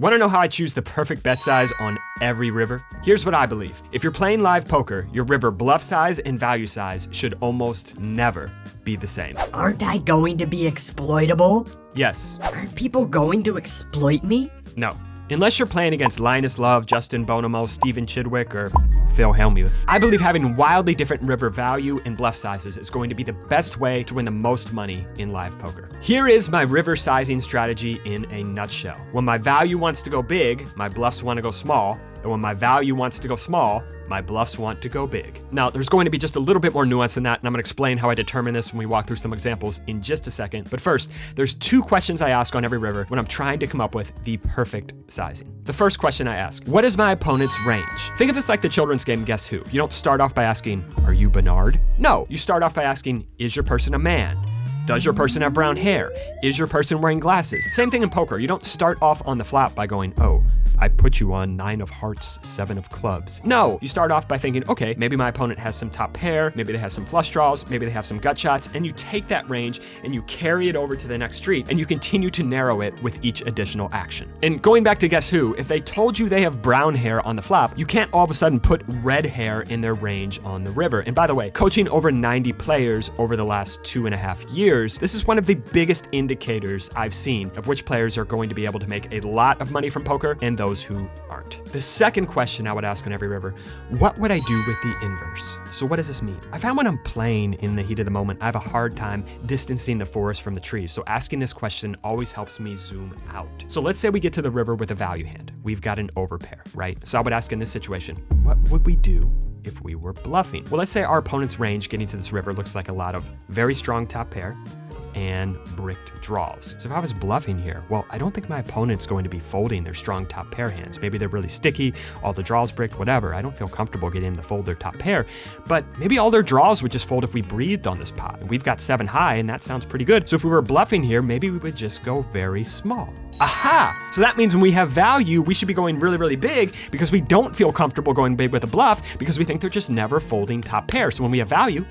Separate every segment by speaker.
Speaker 1: Want to know how I choose the perfect bet size on every river? Here's what I believe. If you're playing live poker, your river bluff size and value size should almost never be the same.
Speaker 2: Aren't I going to be exploitable?
Speaker 1: Yes.
Speaker 2: Aren't people going to exploit me?
Speaker 1: No. Unless you're playing against Linus Love, Justin Bonomo, Steven Chidwick, or Phil Hellmuth. I believe having wildly different river value and bluff sizes is going to be the best way to win the most money in live poker. Here is my river sizing strategy in a nutshell. When my value wants to go big, my bluffs want to go small. And when my value wants to go small, my bluffs want to go big. Now, there's going to be just a little bit more nuance than that, and I'm gonna explain how I determine this when we walk through some examples in just a second. But first, there's 2 questions I ask on every river when I'm trying to come up with the perfect sizing. The first question I ask, what is my opponent's range? Think of this like the children's game Guess Who. You don't start off by asking, are you Bernard? No, you start off by asking, is your person a man? Does your person have brown hair? Is your person wearing glasses? Same thing in poker. You don't start off on the flop by going, oh, I put you on 9 of hearts, 7 of clubs. No, you start off by thinking, okay, maybe my opponent has some top pair, maybe they have some flush draws, maybe they have some gut shots, and you take that range and you carry it over to the next street and you continue to narrow it with each additional action. And going back to Guess Who, if they told you they have brown hair on the flop, you can't all of a sudden put red hair in their range on the river. And by the way, coaching over 90 players over the last 2.5 years, this is one of the biggest indicators I've seen of which players are going to be able to make a lot of money from poker and those who aren't. The second question I would ask on every river, what would I do with the inverse? So what does this mean? I found when I'm playing in the heat of the moment, I have a hard time distancing the forest from the trees. So asking this question always helps me zoom out. So let's say we get to the river with a value hand. We've got an overpair, right? So I would ask in this situation, what would we do if we were bluffing? Well, let's say our opponent's range getting to this river looks like a lot of very strong top pair and bricked draws. So if I was bluffing here, well, I don't think my opponent's going to be folding their strong top pair hands. Maybe they're really sticky, all the draws bricked, whatever. I don't feel comfortable getting them to fold their top pair, but maybe all their draws would just fold if we breathed on this pot. We've got 7 high and that sounds pretty good. So if we were bluffing here, maybe we would just go very small. Aha! So that means when we have value, we should be going really, really big because we don't feel comfortable going big with a bluff because we think they're just never folding top pair. So when we have value,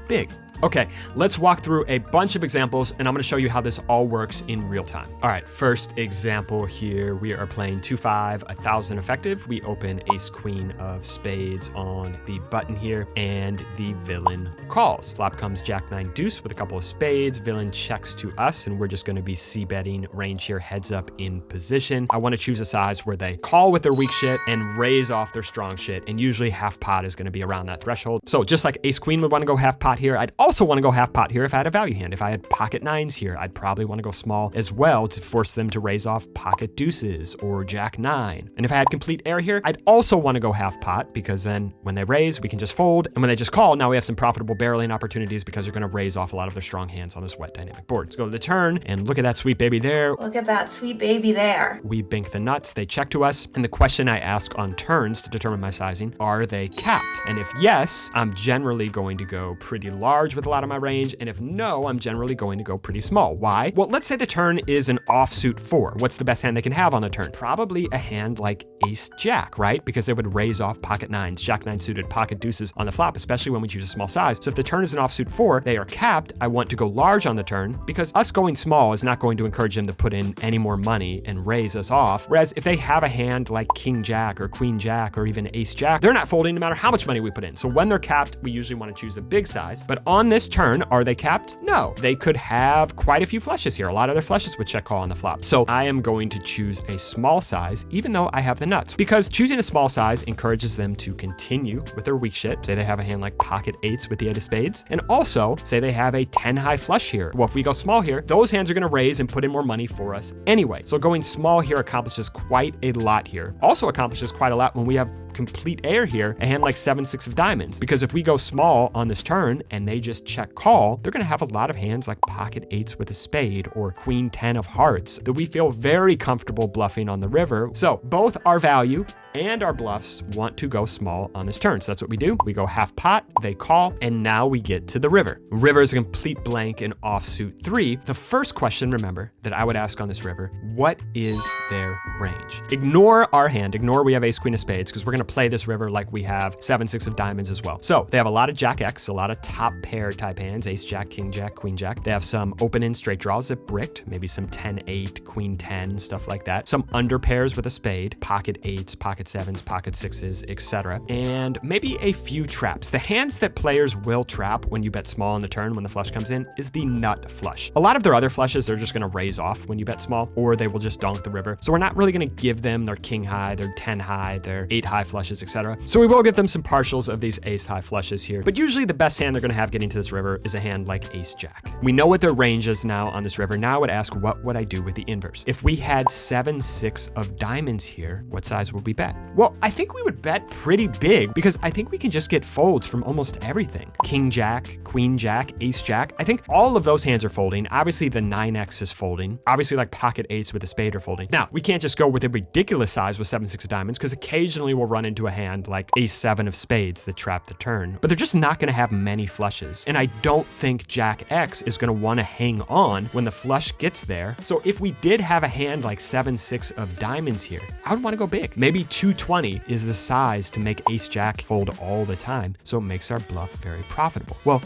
Speaker 1: big. Okay, let's walk through a bunch of examples and I'm gonna show you how this all works in real time. All right, first example here, we are playing 2-5, 1,000 effective. We open ace queen of spades on the button here and the villain calls. Flop comes jack 9 deuce with a couple of spades. Villain checks to us and we're just gonna be c-betting range here, heads up in position. I wanna choose a size where they call with their weak shit and raise off their strong shit. And usually half pot is gonna be around that threshold. So just like ace queen would wanna go half pot here, I'd also want to go half pot here if I had a value hand. If I had pocket 9s here, I'd probably want to go small as well to force them to raise off pocket deuces or jack 9. And if I had complete air here, I'd also want to go half pot because then when they raise, we can just fold. And when they just call, now we have some profitable barreling opportunities because they're going to raise off a lot of their strong hands on this wet dynamic board. Let's go to the turn and look at that sweet baby there.
Speaker 3: Look at that sweet baby there.
Speaker 1: We bink the nuts, they check to us. And the question I ask on turns to determine my sizing, are they capped? And if yes, I'm generally going to go pretty large with a lot of my range, and if no, I'm generally going to go pretty small. Why? Well, let's say the turn is an offsuit 4. What's the best hand they can have on the turn? Probably a hand like ace jack, right? Because they would raise off pocket 9s, jack 9 suited, pocket deuces on the flop, especially when we choose a small size. So if the turn is an offsuit 4, they are capped. I want to go large on the turn because us going small is not going to encourage them to put in any more money and raise us off. Whereas if they have a hand like king jack or queen jack or even ace jack, they're not folding no matter how much money we put in. So when they're capped, we usually want to choose a big size. But on this turn, are they capped? No, they could have quite a few flushes here. A lot of their flushes would check call on the flop. So I am going to choose a small size, even though I have the nuts, because choosing a small size encourages them to continue with their weak shit. Say they have a hand like pocket 8s with the 8 of spades, and also say they have a 10 high flush here. Well, if we go small here, those hands are gonna raise and put in more money for us anyway. So going small here accomplishes quite a lot here. Also accomplishes quite a lot when we have complete air here, a hand like 7-6 of diamonds, because if we go small on this turn and they just check call, they're gonna have a lot of hands like pocket 8s with a spade or queen 10 of hearts that we feel very comfortable bluffing on the river. So both our value and our bluffs want to go small on this turn. So that's what we do. We go half pot, they call, and now we get to the river. River is a complete blank in offsuit 3. The first question, remember, that I would ask on this river, what is their range? Ignore our hand, ignore we have ace queen of spades, because we're gonna play this river like we have 7-6 of diamonds as well. So they have a lot of jack X, a lot of top pair type hands, ace jack, king jack, queen jack. They have some open in straight draws that bricked, maybe some 10-8, queen 10, stuff like that. Some under pairs with a spade, pocket 8s, pocket 7s, pocket 6s, etc. And maybe a few traps. The hands that players will trap when you bet small on the turn when the flush comes in is the nut flush. A lot of their other flushes, they're just gonna raise off when you bet small, or they will just donk the river. So we're not really gonna give them their king high, their 10 high, their 8 high flushes, etc. So we will give them some partials of these ace high flushes here, but usually the best hand they're gonna have getting to this river is a hand like ace jack. We know what their range is now on this river. Now I would ask, what would I do with the inverse? If we had 7-6 of diamonds here, what size would we bet? Well, I think we would bet pretty big because I think we can just get folds from almost everything. King jack, queen jack, ace jack. I think all of those hands are folding. Obviously the 9x is folding. Obviously like pocket 8s with a spade are folding. Now, we can't just go with a ridiculous size with 7-6 of diamonds because occasionally we'll run into a hand like ace 7 of spades that trap the turn, but they're just not gonna have many flushes. And I don't think jack X is gonna wanna hang on when the flush gets there. So if we did have a hand like 7-6 of diamonds here, I would wanna go big. Maybe 220 is the size to make ace jack fold all the time, so it makes our bluff very profitable. Well,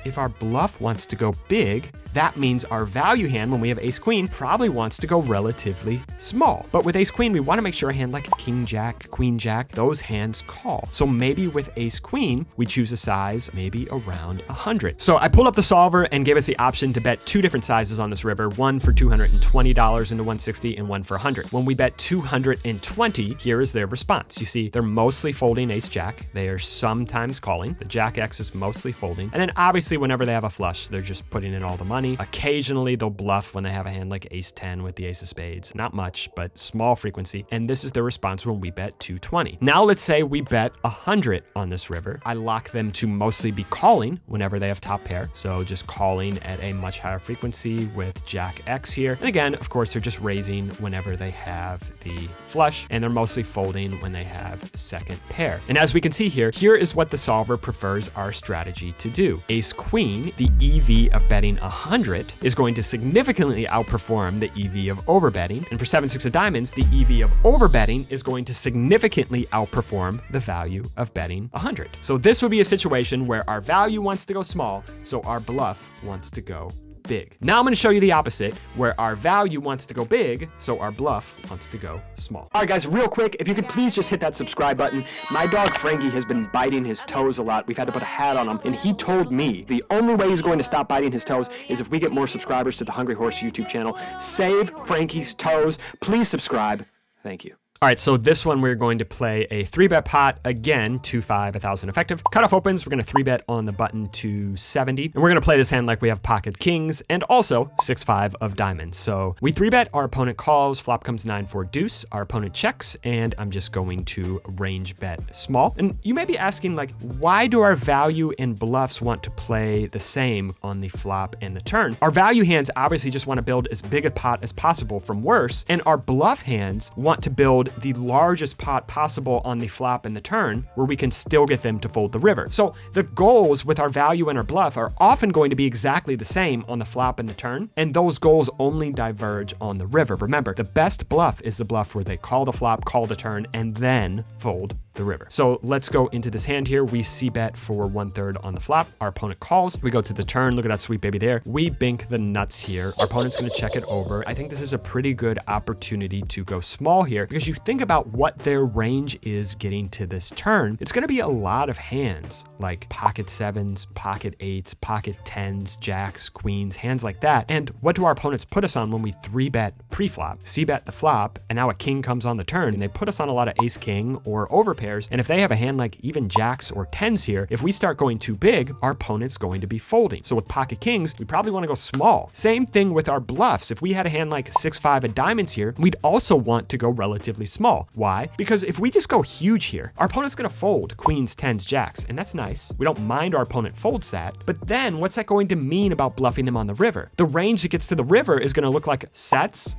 Speaker 1: if our bluff wants to go big, that means our value hand, when we have ace queen, probably wants to go relatively small. But with ace queen, we want to make sure a hand like king jack, queen jack, those hands call. So maybe with ace queen, we choose a size maybe around 100. So I pulled up the solver and gave us the option to bet 2 different sizes on this river, one for $220 into 160 and one for 100. When we bet 220, here is their response. You see, they're mostly folding ace jack. They are sometimes calling. The jack X is mostly folding. And then obviously whenever they have a flush, they're just putting in all the money. Occasionally they'll bluff when they have a hand like ace 10 with the ace of spades. Not much, but small frequency. And this is their response when we bet 220. Now let's say we bet 100 on this river. I lock them to mostly be calling whenever they have top pair. So just calling at a much higher frequency with jack X here. And again, of course, they're just raising whenever they have the flush, and they're mostly folding when they have second pair. And as we can see here, here is what the solver prefers our strategy to do. Ace queen, the EV of betting 100 is going to significantly outperform the EV of overbetting. And for 7-6 of diamonds, the EV of overbetting is going to significantly outperform the value of betting 100. So this would be a situation where our value wants to go small, so our bluff wants to go big. Now I'm going to show you the opposite, where our value wants to go big, so our bluff wants to go small. All right, guys, real quick, if you could please just hit that subscribe button. My dog Frankie has been biting his toes a lot. We've had to put a hat on him, and he told me the only way he's going to stop biting his toes is if we get more subscribers to the Hungry Horse YouTube channel. Save Frankie's toes. Please subscribe. Thank you. All right, so this one we're going to play a 3-bet pot, again, 2-5, 1,000 effective. Cutoff opens, we're gonna 3-bet on the button to 70. And we're gonna play this hand like we have pocket kings and also 6-5 of diamonds. So we 3-bet, our opponent calls, flop comes 9-4 deuce, our opponent checks, and I'm just going to range bet small. And you may be asking, like, why do our value and bluffs want to play the same on the flop and the turn? Our value hands obviously just wanna build as big a pot as possible from worse, and our bluff hands want to build the largest pot possible on the flop and the turn where we can still get them to fold the river. So the goals with our value and our bluff are often going to be exactly the same on the flop and the turn, and those goals only diverge on the river. Remember, the best bluff is the bluff where they call the flop, call the turn, and then fold the river. So let's go into this hand here. We c-bet for 1/3 on the flop. Our opponent calls. We go to the turn. Look at that sweet baby there. We bink the nuts here. Our opponent's gonna check it over. I think this is a pretty good opportunity to go small here because you think about what their range is getting to this turn. It's gonna be a lot of hands like pocket 7s, pocket 8s, pocket 10s, jacks, queens, hands like that. And what do our opponents put us on when we 3-bet pre-flop? C-bet the flop, and now a king comes on the turn, and they put us on a lot of ace king or overpairs. And if they have a hand like even jacks or 10s here, if we start going too big, our opponent's going to be folding. So with pocket kings, we probably want to go small. Same thing with our bluffs. If we had a hand like 6-5 of diamonds here, we'd also want to go relatively small. Why? Because if we just go huge here, our opponent's going to fold queens, 10s, jacks, and that's nice. We don't mind our opponent folds that. But then what's that going to mean about bluffing them on the river? The range that gets to the river is going to look like sets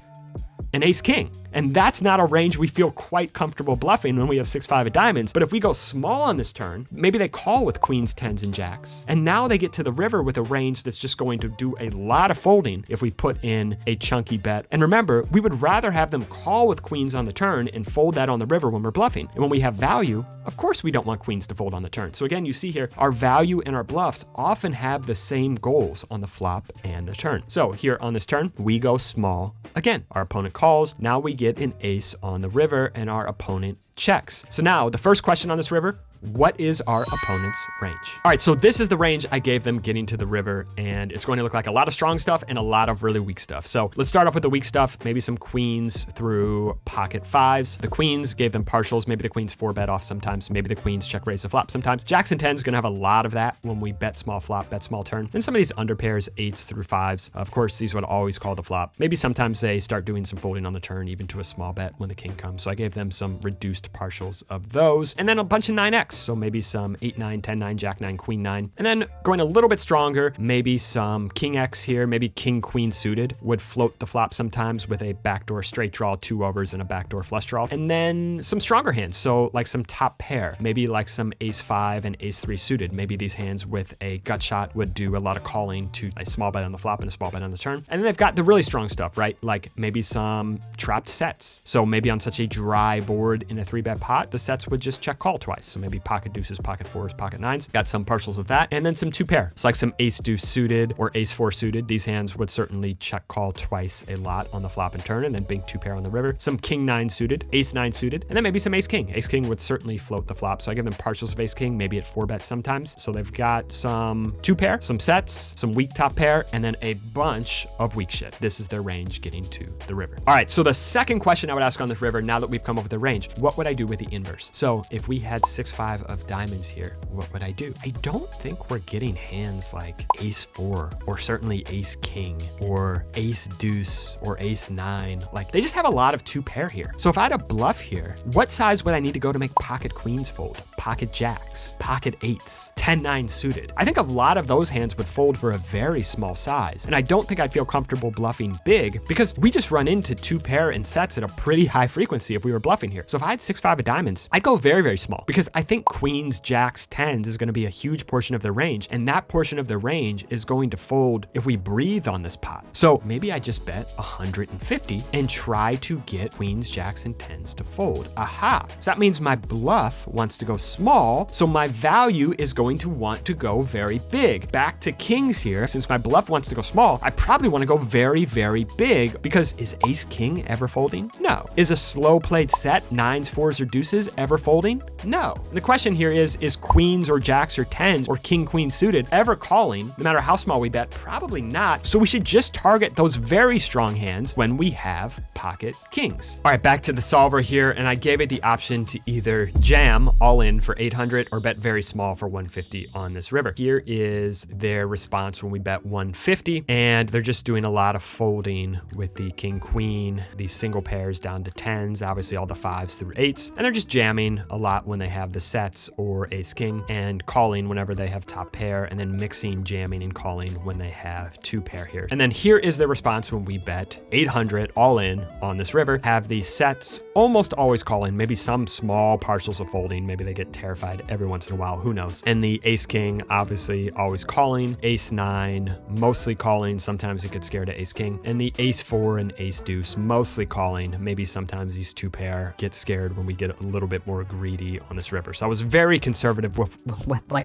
Speaker 1: and ace king. And that's not a range we feel quite comfortable bluffing when we have 6-5 of diamonds. But if we go small on this turn, maybe they call with queens, tens, and jacks. And now they get to the river with a range that's just going to do a lot of folding if we put in a chunky bet. And remember, we would rather have them call with queens on the turn and fold that on the river when we're bluffing. And when we have value, of course we don't want queens to fold on the turn. So again, you see here, our value and our bluffs often have the same goals on the flop and the turn. So here on this turn, we go small. Again, our opponent calls. Now we get an ace on the river and our opponent checks. So now the first question on this river, what is our opponent's range? All right, so this is the range I gave them getting to the river, and it's going to look like a lot of strong stuff and a lot of really weak stuff. So let's start off with the weak stuff, maybe some queens through pocket fives. The queens gave them partials, maybe the queens 4-bet off sometimes, maybe the queens check raise the flop sometimes. Jacks and tens gonna have a lot of that when we bet small flop, bet small turn. Then some of these under pairs, 8s through 5s. Of course, these would always call the flop. Maybe sometimes they start doing some folding on the turn, even to a small bet when the king comes. So I gave them some reduced partials of those. And then a bunch of 9x. So maybe some 8-9, 10-9, Jack-9, Queen-9. And then going a little bit stronger, maybe some King X here, maybe King-Queen suited would float the flop sometimes with a backdoor straight draw, 2 overs, and a backdoor flush draw. And then some stronger hands, so like some top pair, maybe like some Ace-5 and Ace-3 suited. Maybe these hands with a gut shot would do a lot of calling to a small bet on the flop and a small bet on the turn. And then they've got the really strong stuff, right? Like maybe some trapped sets. So maybe on such a dry board in a 3-bet pot, the sets would just check call twice. So maybe pocket deuces, pocket 4s, pocket 9s. Got some partials of that. And then some 2 pair. It's like some ace deuce suited or ace 4 suited. These hands would certainly check call twice a lot on the flop and turn, and then big 2 pair on the river. Some king 9 suited, ace 9 suited, and then maybe some ace king. Ace king would certainly float the flop. So I give them partials of ace king, maybe at 4-bet sometimes. So they've got some 2 pair, some sets, some weak top pair, and then a bunch of weak shit. This is their range getting to the river. All right, so the second question I would ask on this river, now that we've come up with a range, what would I do with the inverse? So if we had 6-5 of diamonds here, what would I do? I don't think we're getting hands like ace 4 or certainly ace king or ace deuce or ace 9. Like they just have a lot of 2 pair here. So if I had a bluff here, what size would I need to go to make pocket queens fold? Pocket jacks, pocket 8s, 10-9 suited. I think a lot of those hands would fold for a very small size. And I don't think I'd feel comfortable bluffing big because we just run into 2 pair and sets at a pretty high frequency if we were bluffing here. So if I had 6-5 of diamonds, I'd go very, very small because I think queens, jacks, 10s is going to be a huge portion of the range. And that portion of the range is going to fold if we breathe on this pot. So maybe I just bet 150 and try to get queens, jacks, and 10s to fold. Aha. So that means my bluff wants to go small. So my value is going to want to go very big. Back to kings here. Since my bluff wants to go small, I probably want to go very, very big because is ace king ever folding? No. Is a slow played set, 9s, 4s, or deuces ever folding? No. And the question here is queens or jacks or 10s or king queen suited ever calling, no matter how small we bet? Probably not. So we should just target those very strong hands when we have pocket kings. All right, back to the solver here, and I gave it the option to either jam all in for 800 or bet very small for 150 on this river. Here is their response when we bet 150, and they're just doing a lot of folding with the king queen, these single pairs down to 10s, obviously all the 5s through 8s, and they're just jamming a lot when they have the sets or ace king, and calling whenever they have top pair, and then mixing jamming and calling when they have 2 pair here. And then here is the response when we bet 800 all in on this river, have these sets almost always calling, maybe some small partials of folding, maybe they get terrified every once in a while, who knows. And the ace king obviously always calling, ace 9 mostly calling, sometimes it gets scared to ace king, and the ace 4 and ace deuce mostly calling, maybe sometimes these 2 pair get scared when we get a little bit more greedy on this river. So I was very conservative with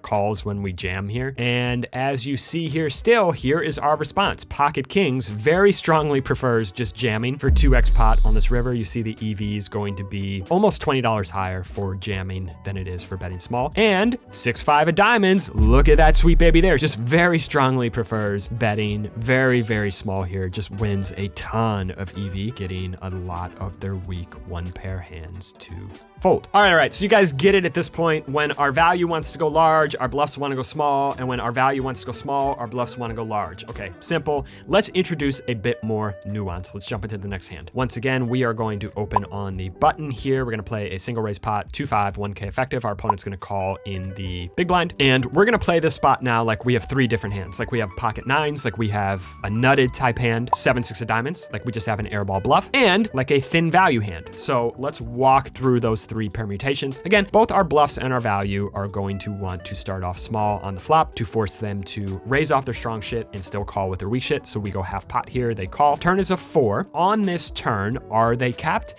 Speaker 1: calls when we jam here. And as you see here still, here is our response. Pocket kings very strongly prefers just jamming for 2x pot on this river. You see the EV is going to be almost $20 higher for jamming than it is for betting small. And 6-5 of diamonds, look at that sweet baby there. Just very strongly prefers betting very, very small here. Just wins a ton of EV, getting a lot of their weak 1 pair hands to to fold. All right, so you guys get it at this point. When our value wants to go large, our bluffs want to go small, and when our value wants to go small, our bluffs want to go large. Okay, simple. Let's introduce a bit more nuance. Let's jump into the next hand. Once again, we are going to open on the button here. We're going to play a single raise pot, 2-5, 1K effective. Our opponent's going to call in the big blind, and we're going to play this spot now like we have 3 different hands. Like we have pocket nines, like we have a nutted type hand, 7-6 of diamonds, like we just have an airball bluff, and like a thin value hand. So let's walk through those 3 permutations. Again, both our bluffs and our value are going to want to start off small on the flop to force them to raise off their strong shit and still call with their weak shit. So we go half pot here, they call. Turn is a 4. On this turn, are they capped?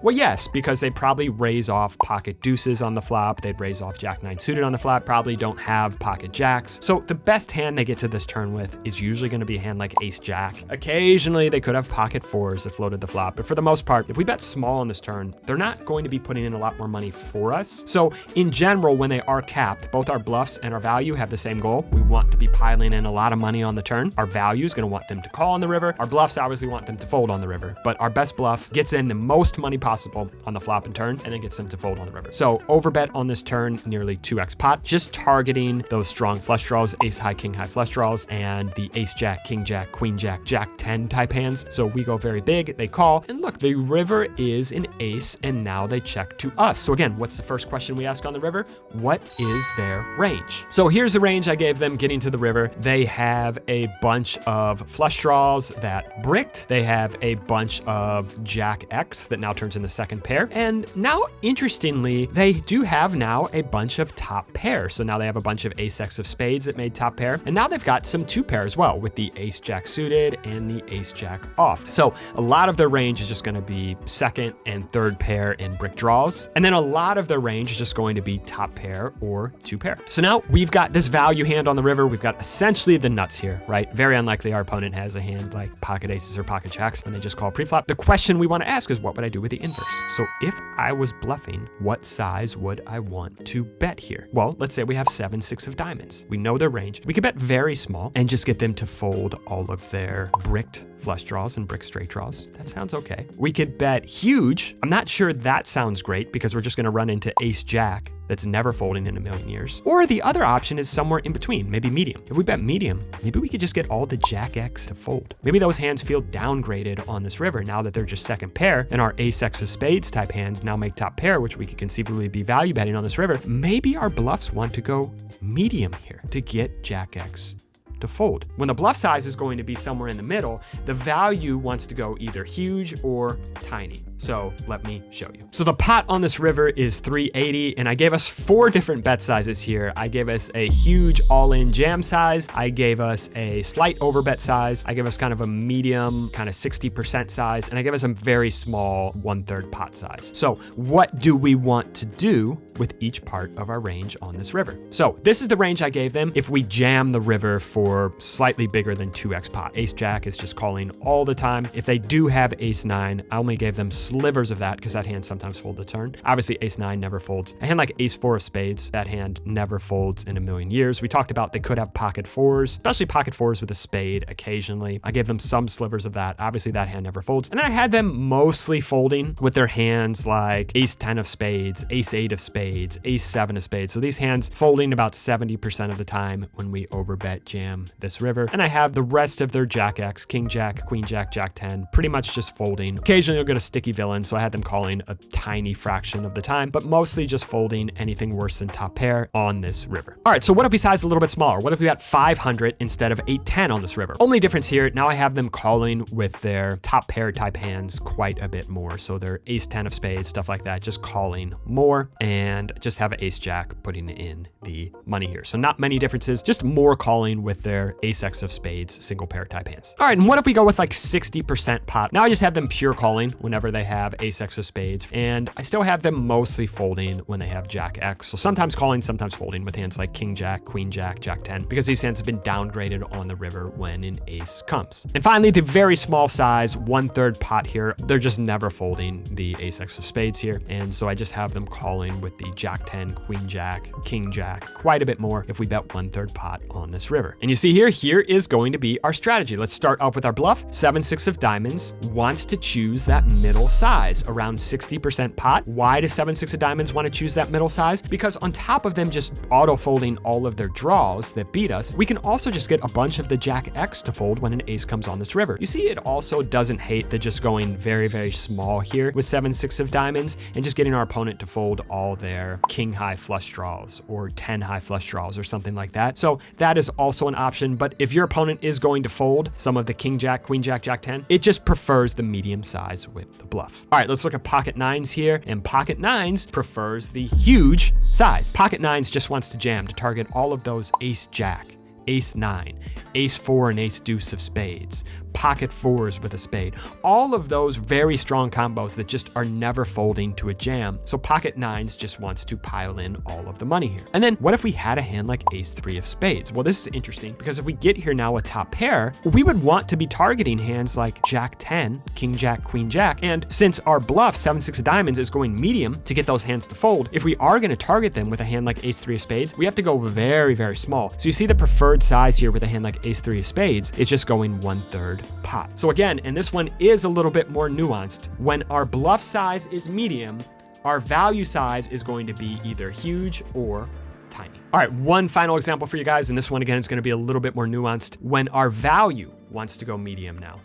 Speaker 1: Well, yes, because they probably raise off pocket deuces on the flop. They'd raise off jack 9 suited on the flop, probably don't have pocket jacks. So the best hand they get to this turn with is usually going to be a hand like ace jack. Occasionally, they could have pocket 4s that floated the flop, but for the most part, if we bet small on this turn, they're not going to be putting in a lot more money for us. So in general, when they are capped, both our bluffs and our value have the same goal. We want to be piling in a lot of money on the turn. Our value is going to want them to call on the river. Our bluffs obviously want them to fold on the river, but our best bluff gets in the most money possible on the flop and turn, and then gets them to fold on the river. So overbet on this turn, nearly 2x pot, just targeting those strong flush draws, ace high, king high flush draws, and the ace jack, king jack, queen jack, jack 10 type hands. So we go very big, they call, and look, the river is an ace, and now they check to us. So again, what's the first question we ask on the river? What is their range? So here's the range I gave them getting to the river. They have a bunch of flush draws that bricked. They have a bunch of jack X that now turns into second pair. And now, interestingly, they do have now a bunch of top pair. So now they have a bunch of ace X of spades that made top pair. And now they've got some 2 pair as well with the ace jack suited and the ace jack off. So a lot of their range is just going to be second and third pair and brick draws. And then a lot of their range is just going to be top pair or 2 pair. So now we've got this value hand on the river. We've got essentially the nuts here, right? Very unlikely our opponent has a hand like pocket aces or pocket jacks when they just call pre-flop. The question we want to ask is, what would I do with the inverse? So if I was bluffing, what size would I want to bet here? Well, let's say we have 7-6 of diamonds. We know their range. We could bet very small and just get them to fold all of their bricked flush draws and brick straight draws. That sounds okay. We could bet huge. I'm not sure that sounds great because we're just going to run into ace jack that's never folding in a million years. Or the other option is somewhere in between, maybe medium. If we bet medium, maybe we could just get all the jack X to fold. Maybe those hands feel downgraded on this river now that they're just second pair, and our ace X of spades type hands now make top pair, which we could conceivably be value betting on this river. Maybe our bluffs want to go medium here to get jack X to fold. When the bluff size is going to be somewhere in the middle, the value wants to go either huge or tiny. So let me show you. So the pot on this river is 380, and I gave us 4 different bet sizes here. I gave us a huge all-in jam size. I gave us a slight overbet size. I gave us kind of a medium, kind of 60% size, and I gave us a very small 1/3 pot size. So what do we want to do with each part of our range on this river? So this is the range I gave them if we jam the river for slightly bigger than 2x pot. Ace jack is just calling all the time. If they do have ace 9, I only gave them slivers of that because that hand sometimes folds the turn. Obviously, ace 9 never folds. A hand like ace 4 of spades, that hand never folds in a million years. We talked about they could have pocket 4s, especially pocket 4s with a spade occasionally. I gave them some slivers of that. Obviously, that hand never folds. And then I had them mostly folding with their hands like ace 10 of spades, ace 8 of spades, ace 7 of spades. So these hands folding about 70% of the time when we overbet jam this river. And I have the rest of their jack X, king jack, queen jack, jack 10, pretty much just folding. Occasionally, you'll get a sticky villain, so I had them calling a tiny fraction of the time, but mostly just folding anything worse than top pair on this river. All right, so what if we size a little bit smaller? What if we got 500 instead of 810 on this river? Only difference here, now I have them calling with their top pair type hands quite a bit more. So their ace 10 of spades, stuff like that, just calling more, and just have an ace jack putting in the money here. So not many differences, just more calling with their ace X of spades, single pair type hands. All right, and what if we go with like 60% pot? Now I just have them pure calling whenever they have ace X of spades, and I still have them mostly folding when they have jack X. So sometimes calling, sometimes folding with hands like king jack, queen jack, jack 10, because these hands have been downgraded on the river when an ace comes. And finally, the very small size, 1/3 pot here, they're just never folding the ace X of spades here. And so I just have them calling with the jack 10, queen jack, king jack, quite a bit more if we bet 1/3 pot on this river. And you see here is going to be our strategy. Let's start off with our bluff. 7-6 of diamonds wants to choose that middle size, around 60% pot. Why does 7-6 of diamonds want to choose that middle size? Because on top of them just auto folding all of their draws that beat us, we can also just get a bunch of the Jack X to fold when an ace comes on this river. You see, it also doesn't hate the just going very, very small here with 7-6 of diamonds and just getting our opponent to fold all their king high flush draws or 10 high flush draws or something like that. So that is also an option. But if your opponent is going to fold some of the king jack, queen jack, jack 10, it just prefers the medium size with the bluff. All right, let's look at pocket nines here. And pocket nines prefers the huge size. Pocket nines just wants to jam to target all of those ace jack, ace 9, ace 4 and ace deuce of spades, pocket 4s with a spade. All of those very strong combos that just are never folding to a jam. So pocket 9s just wants to pile in all of the money here. And then what if we had a hand like ace 3 of spades? Well, this is interesting because if we get here now a top pair, we would want to be targeting hands like jack 10, king jack, queen jack. And since our bluff 7-6 of diamonds is going medium to get those hands to fold, if we are going to target them with a hand like ace 3 of spades, we have to go very, very small. So you see the preferred size here with a hand like ace 3 of spades is just going 1/3 pot. So again, and this one is a little bit more nuanced. When our bluff size is medium, our value size is going to be either huge or tiny. All right, one final example for you guys, and this one again is going to be a little bit more nuanced. When our value wants to go medium now,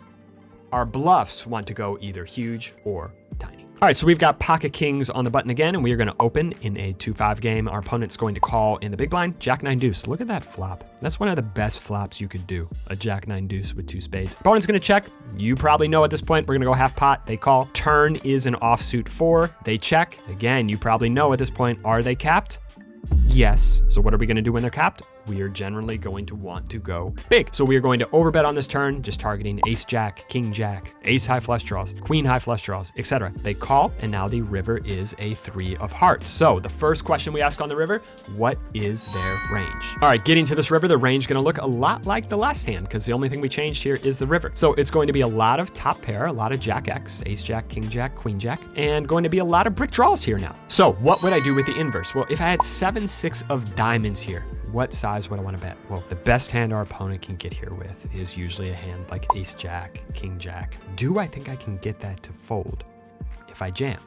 Speaker 1: our bluffs want to go either huge or tiny. All right, so we've got pocket kings on the button again, and we are going to open in a 2-5 game. Our opponent's going to call in the big blind, jack 9 deuce. Look at that flop. That's one of the best flops you could do, a jack 9 deuce with 2 spades. Opponent's going to check. You probably know at this point, we're going to go half pot. They call. Turn is an offsuit 4. They check. Again, you probably know at this point, are they capped? Yes. So what are we going to do when they're capped? We are generally going to want to go big. So we are going to overbet on this turn, just targeting ace jack, king jack, ace high flush draws, queen high flush draws, etc. They call, and now the river is a 3 of hearts. So the first question we ask on the river, what is their range? All right, getting to this river, the range going to look a lot like the last hand because the only thing we changed here is the river. So it's going to be a lot of top pair, a lot of jack X, ace jack, king jack, queen jack, and going to be a lot of brick draws here now. So what would I do with the inverse? Well, if I had 7-6 of diamonds here, what size would I want to bet? Well, the best hand our opponent can get here with is usually a hand like ace jack, king jack. Do I think I can get that to fold if I jam?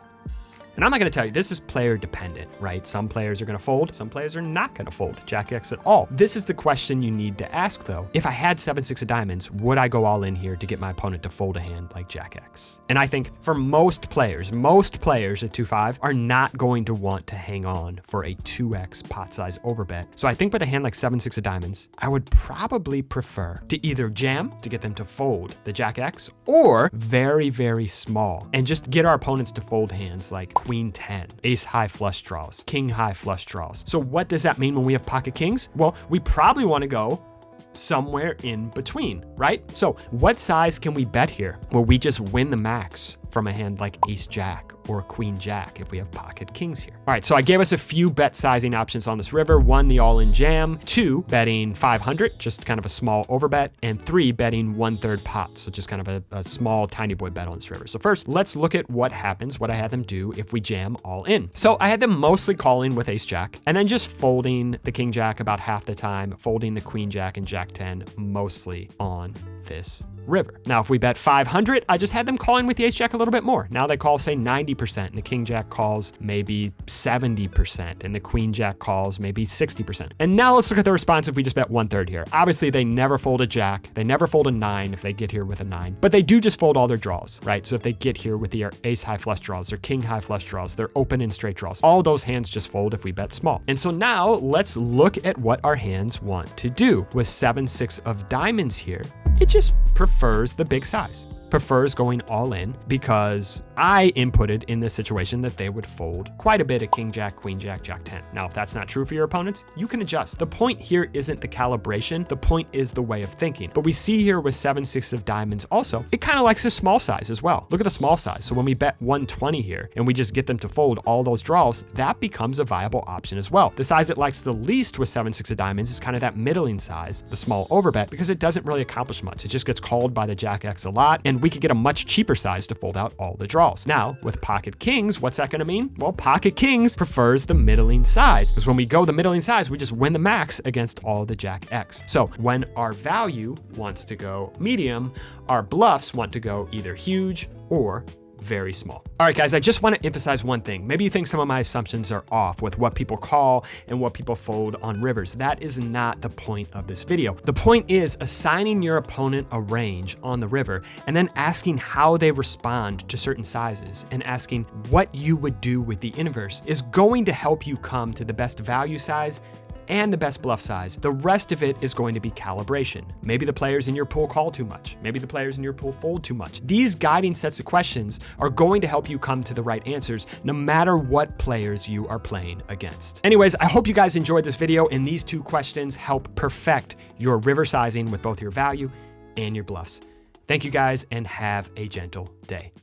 Speaker 1: And I'm not going to tell you, this is player dependent, right? Some players are going to fold, some players are not going to fold Jack X at all. This is the question you need to ask though. If I had 7-6 of diamonds, would I go all in here to get my opponent to fold a hand like Jack X? And I think for most players at 2-5 are not going to want to hang on for a 2x pot size overbet. So I think with a hand like 7-6 of diamonds, I would probably prefer to either jam to get them to fold the Jack X or very, very small and just get our opponents to fold hands like queen 10, ace high flush draws, king high flush draws. So what does that mean when we have pocket kings? Well, we probably want to go somewhere in between, right? So what size can we bet here? Well, we just win the max from a hand like ace jack or queen jack if we have pocket kings here. All right, so I gave us a few bet sizing options on this river. 1, the all-in jam. 2, betting 500, just kind of a small overbet. And 3, betting 1/3 pot, so just kind of a small tiny boy bet on this river. So first, let's look at what happens, what I had them do if we jam all in. So I had them mostly calling with ace jack and then just folding the king jack about half the time, folding the queen jack and jack 10 mostly on this river. Now, if we bet 500, I just had them calling with the ace jack a little bit more. Now they call, say, 90%, and the king jack calls maybe 70%, and the queen jack calls maybe 60%. And now let's look at the response if we just bet 1/3 here. Obviously, they never fold a jack. They never fold a 9 if they get here with a 9, but they do just fold all their draws, right? So if they get here with the ace high flush draws, their king high flush draws, their open and straight draws, all those hands just fold if we bet small. And so now let's look at what our hands want to do. With 7-6 of diamonds here, it just prefers the big size, prefers going all in because I inputted in this situation that they would fold quite a bit of king jack, queen jack, jack 10. Now, if that's not true for your opponents, you can adjust. The point here isn't the calibration, the point is the way of thinking. But we see here with 7-6 of diamonds also, it kind of likes a small size as well. Look at the small size. So when we bet 120 here and we just get them to fold all those draws, that becomes a viable option as well. The size it likes the least with 7-6 of diamonds is kind of that middling size, the small overbet, because it doesn't really accomplish much. It just gets called by the Jack X a lot, and we could get a much cheaper size to fold out all the draws. Now, with pocket kings, what's that going to mean? Well, pocket kings prefers the middling size, because when we go the middling size, we just win the max against all the Jack X. So when our value wants to go medium, our bluffs want to go either huge or very small. All right, guys, I just want to emphasize one thing. Maybe you think some of my assumptions are off with what people call and what people fold on rivers. That is not the point of this video. The point is assigning your opponent a range on the river and then asking how they respond to certain sizes and asking what you would do with the inverse is going to help you come to the best value size and the best bluff size. The rest of it is going to be calibration. Maybe the players in your pool call too much. Maybe the players in your pool fold too much. These guiding sets of questions are going to help you come to the right answers no matter what players you are playing against. Anyways, I hope you guys enjoyed this video, and these 2 questions help perfect your river sizing with both your value and your bluffs. Thank you guys, and have a gentle day.